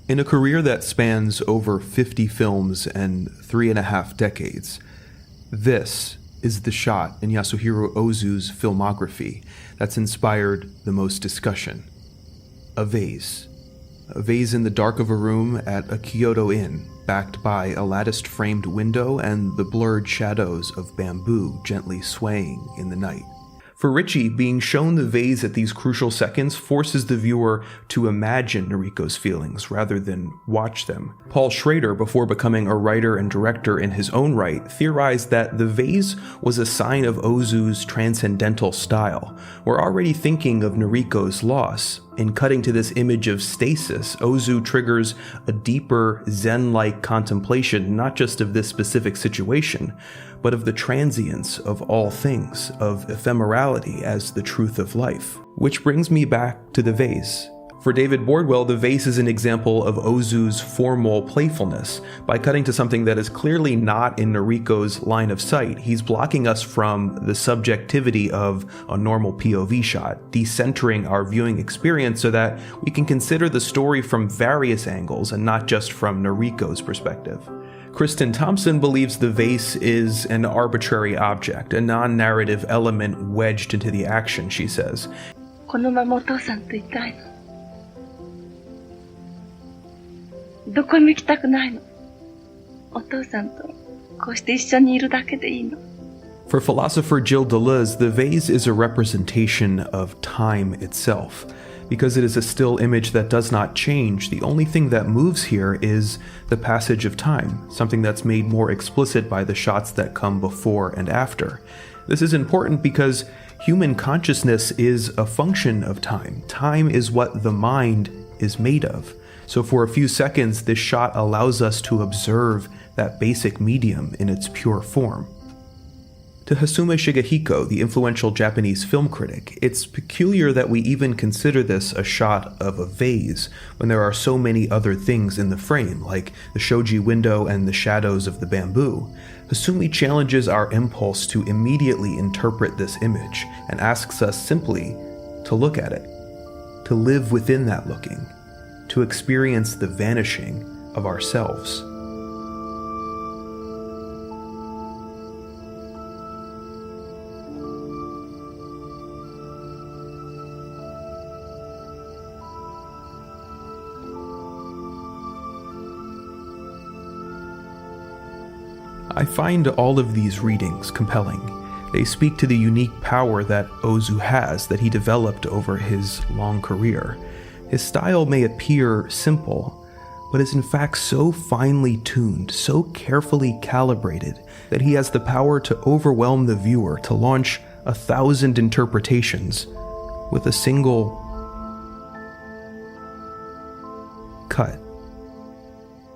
In a career that spans over 50 films and 3.5 decades, this is the shot in Yasuhiro Ozu's filmography that's inspired the most discussion. A vase. A vase in the dark of a room at a Kyoto inn, backed by a latticed-framed window and the blurred shadows of bamboo gently swaying in the night. For Richie, being shown the vase at these crucial seconds forces the viewer to imagine Noriko's feelings rather than watch them. Paul Schrader, before becoming a writer and director in his own right, theorized that the vase was a sign of Ozu's transcendental style. We're already thinking of Noriko's loss. In cutting to this image of stasis, Ozu triggers a deeper Zen-like contemplation not just of this specific situation, but of the transience of all things, of ephemerality as the truth of life. Which brings me back to the vase. For David Bordwell, the vase is an example of Ozu's formal playfulness. By cutting to something that is clearly not in Noriko's line of sight, he's blocking us from the subjectivity of a normal POV shot, decentering our viewing experience so that we can consider the story from various angles and not just from Noriko's perspective. Kristen Thompson believes the vase is an arbitrary object, a non-narrative element wedged into the action, she says. このままお父さんといたいの。どこにも行きたくないの。お父さんとこうして一緒にいるだけでいいの。 For philosopher Gilles Deleuze, the vase is a representation of time itself. Because it is a still image that does not change, the only thing that moves here is the passage of time, something that's made more explicit by the shots that come before and after. This is important because human consciousness is a function of time. Time is what the mind is made of. So for a few seconds, this shot allows us to observe that basic medium in its pure form. To Hasume Shigehiko, the influential Japanese film critic, it's peculiar that we even consider this a shot of a vase when there are so many other things in the frame, like the shoji window and the shadows of the bamboo. Hasume challenges our impulse to immediately interpret this image and asks us simply to look at it, to live within that looking, to experience the vanishing of ourselves. I find all of these readings compelling. They speak to the unique power that Ozu has that he developed over his long career. His style may appear simple, but is in fact so finely tuned, so carefully calibrated, that he has the power to overwhelm the viewer, to launch 1,000 interpretations with a single cut.